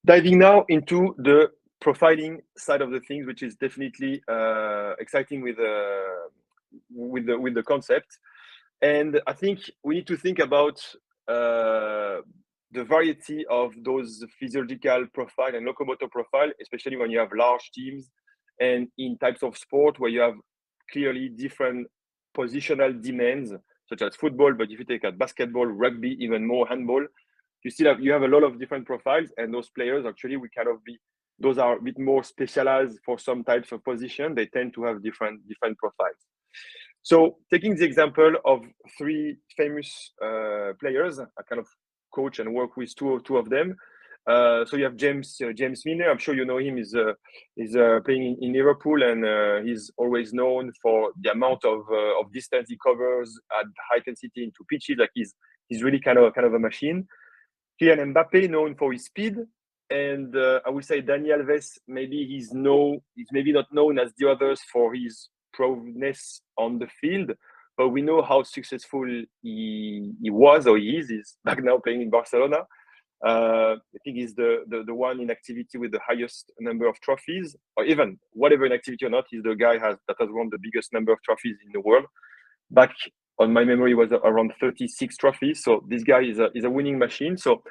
Diving now into the profiling side of the things, which is definitely exciting with the concept. And I think we need to think about the variety of those physiological profile and locomotor profile, especially when you have large teams and in types of sport where you have clearly different positional demands, such as football. But if you take at basketball, rugby, even more handball, you have a lot of different profiles, and those players actually we kind of be those are a bit more specialized for some types of position. They tend to have different profiles. So taking the example of three famous players, I kind of coach and work with two of them. So you have James Milner. I'm sure you know him. He's playing in Liverpool, and he's always known for the amount of distance he covers at high intensity into pitches. Like he's really kind of a machine. Kylian Mbappe, known for his speed, and I would say Dani Alves. He's maybe not known as the others for his prowess on the field, but we know how successful he was or he is. He's back now playing in Barcelona. I think he's the one in activity with the highest number of trophies, or even whatever in activity or not, he's the guy that has won the biggest number of trophies in the world. Back on my memory was around 36 trophies. So this guy is a winning machine. So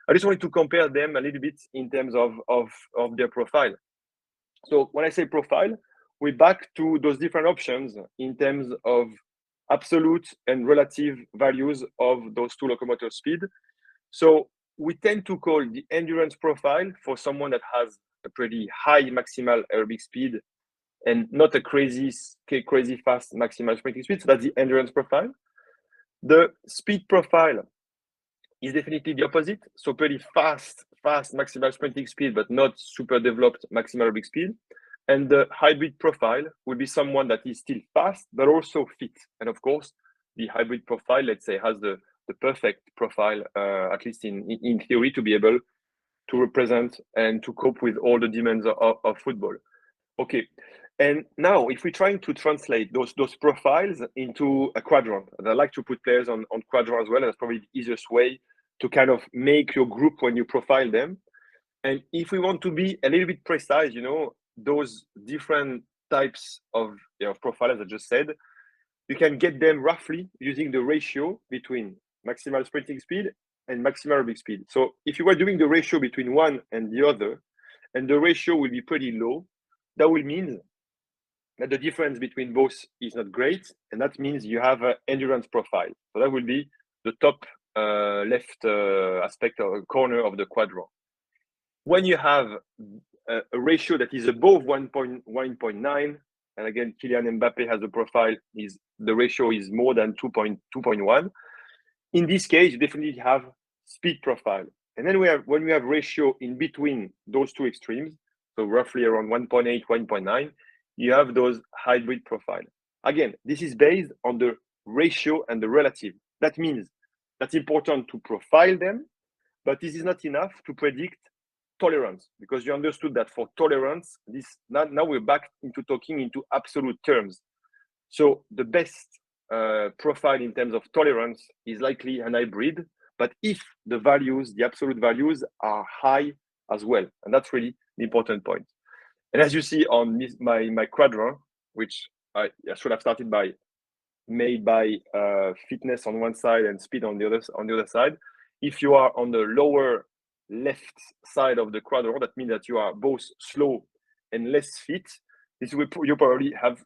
I just wanted to compare them a little bit in terms of their profile. So when I say profile, we're back to those different options in terms of absolute and relative values of those two locomotor speed. So we tend to call the endurance profile for someone that has a pretty high maximal aerobic speed and not a crazy fast maximal sprinting speed. So that's the endurance profile. The speed profile is definitely the opposite. So pretty fast maximal sprinting speed, but not super developed maximal aerobic speed. And the hybrid profile will be someone that is still fast, but also fit. And of course, the hybrid profile, let's say, has the perfect profile, at least in theory, to be able to represent and to cope with all the demands of football. Okay. And now, if we're trying to translate those profiles into a quadrant, and I like to put players on quadrant as well, that's probably the easiest way to kind of make your group when you profile them. And if we want to be a little bit precise, those different types of profile, as I just said, you can get them roughly using the ratio between maximal sprinting speed and maximal aerobic speed. So if you were doing the ratio between one and the other, and the ratio will be pretty low, that will mean that the difference between both is not great, and that means you have an endurance profile. So that will be the top left aspect or corner of the quadrant. When you have a ratio that is above 1.9, and again, Kylian Mbappe has a profile, the ratio is more than 2.1. In this case, you definitely have speed profile. And then when we have ratio in between those two extremes, so roughly around 1.8, 1.9, you have those hybrid profile. Again, this is based on the ratio and the relative. That means that's important to profile them, but this is not enough to predict tolerance, because you understood that for tolerance, now we're back into talking into absolute terms. So the best profile in terms of tolerance is likely an hybrid, but if the absolute values are high as well, and that's really the important point. And as you see on my quadrant, which I should have started by fitness on one side and speed on the other side. If you are on the lower left side of the quadrant, that means that you are both slow and less fit. You probably have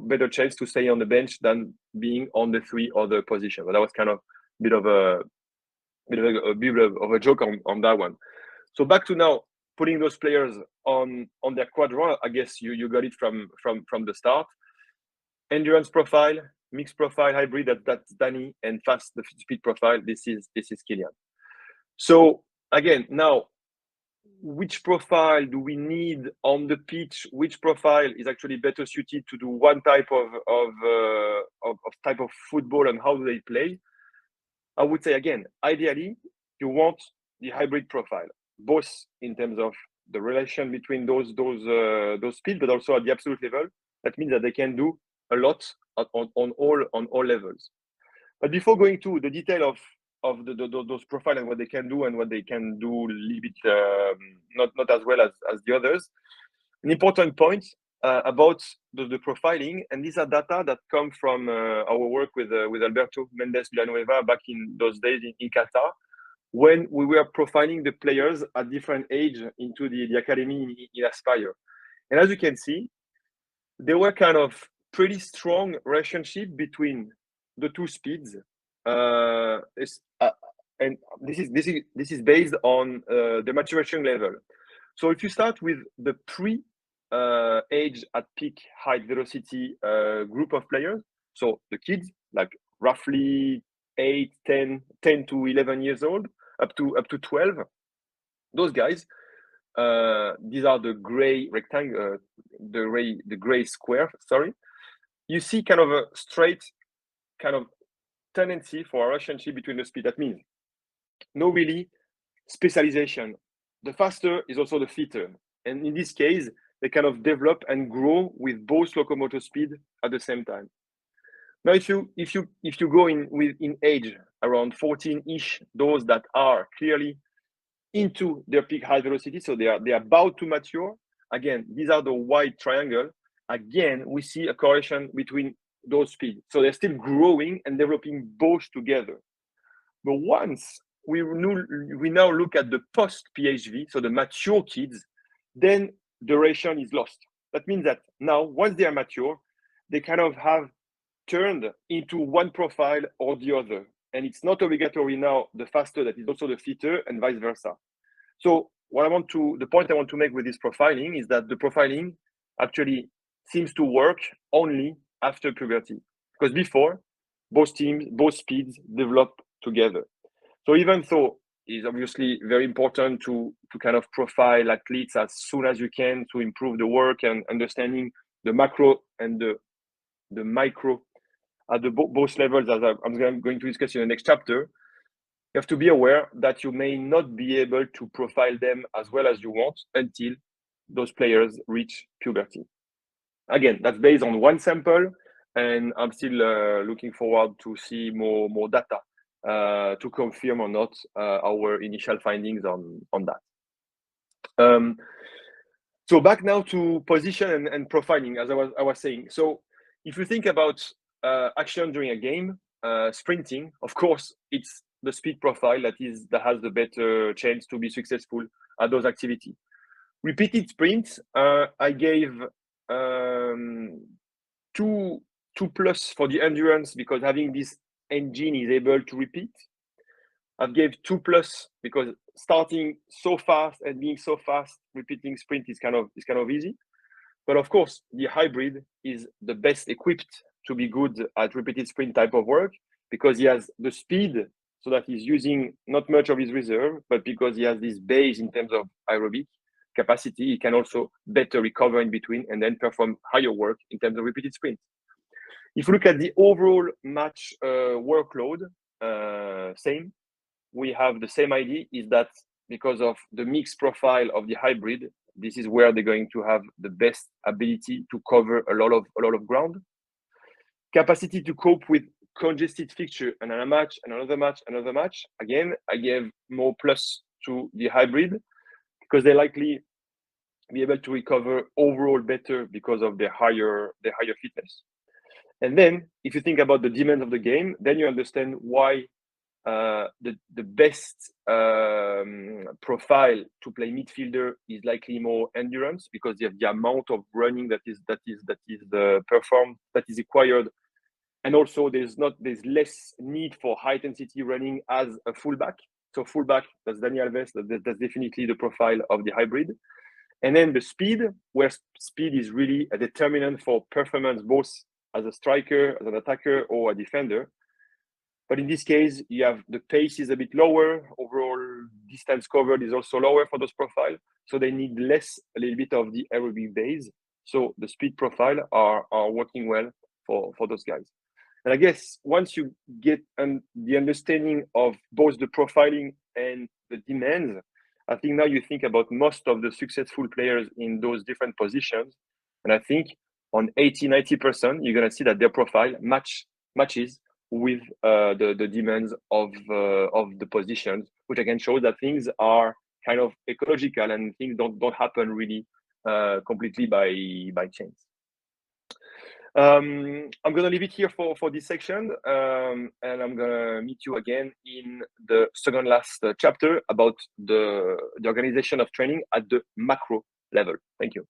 better chance to stay on the bench than being on the three other positions. But that was kind of a bit of a joke on that one. So back to now putting those players on their quadrant. I guess you got it from the start. Endurance profile, mixed profile, hybrid, that's Dani, and fast the speed profile, this is Kylian. So again, now, which profile do we need on the pitch? Which profile is actually better suited to do one type of football, and how do they play? I would say again, ideally, you want the hybrid profile, both in terms of the relation between those speed, but also at the absolute level. That means that they can do a lot on all levels. But before going to the detail of those profiles and what they can do and what they can do a little bit not as well as the others. An important point about the profiling, and these are data that come from our work with Alberto Mendes Villanueva back in those days in Qatar, when we were profiling the players at different age into the academy in Aspire. And as you can see, there were kind of pretty strong relationship between the two speeds. And this is based on the maturation level. So if you start with the age at peak height velocity group of players, so the kids, like roughly 8, 10 to 11 years old, up to 12, those guys, these are the gray rectangle, the gray square, sorry. You see kind of a straight kind of tendency for a relationship between the speed. That means no really specialization. The faster is also the fitter. And in this case, they kind of develop and grow with both locomotor speed at the same time. Now, if you go in age around 14-ish, those that are clearly into their peak high velocity, so they are about to mature. Again, these are the white triangle. Again, we see a correlation between those speeds. So they're still growing and developing both together. But once we now look at the post-PHV, so the mature kids, then duration is lost. That means that now, once they are mature, they kind of have turned into one profile or the other. And it's not obligatory now the faster that is also the fitter and vice versa. So the point I want to make with this profiling is that the profiling actually seems to work only after puberty, because before both speeds develop together. So even though it's obviously very important to kind of profile athletes as soon as you can to improve the work and understanding the macro and the micro at both levels, as I'm going to discuss in the next chapter, you have to be aware that you may not be able to profile them as well as you want until those players reach puberty. Again, that's based on one sample, and I'm still looking forward to see more data to confirm or not our initial findings on that. So back now to position and profiling, as I was saying. So if you think about action during a game, sprinting, of course, it's the speed profile that has the better chance to be successful at those activities. Repeated sprints, I gave 2+ for the endurance, because having this engine is able to repeat. I gave 2+ because starting so fast and being so fast, repeating sprint is kind of easy. But of course, the hybrid is the best equipped to be good at repeated sprint type of work, because he has the speed, so that he's using not much of his reserve, but because he has this base in terms of aerobic capacity, he can also better recover in between and then perform higher work in terms of repeated sprint. If you look at the overall match workload, same. We have the same idea, is that because of the mixed profile of the hybrid, this is where they're going to have the best ability to cover a lot of ground. Capacity to cope with congested fixture, and a match, and another match. Again, I gave more plus to the hybrid, because they likely be able to recover overall better because of their higher fitness. And then, if you think about the demand of the game, then you understand why the best profile to play midfielder is likely more endurance, because you have the amount of running that is performed, that is required, and also there's less need for high intensity running as a fullback. So fullback, that's Dani Alves, that's definitely the profile of the hybrid. And then the speed, where speed is really a determinant for performance, both as a striker, as an attacker, or a defender. But in this case, you have the pace is a bit lower. Overall distance covered is also lower for those profiles. So they need a little bit of the aerobic base. So the speed profile are working well for those guys. And I guess once you get the understanding of both the profiling and the demands, I think now you think about most of the successful players in those different positions. And I think on 80-90%, you're going to see that their profile matches with the demands of the positions, which again shows that things are kind of ecological and things don't happen really completely by chance. I'm gonna leave it here for this section, and I'm gonna meet you again in the second last chapter about the organization of training at the macro level. Thank you.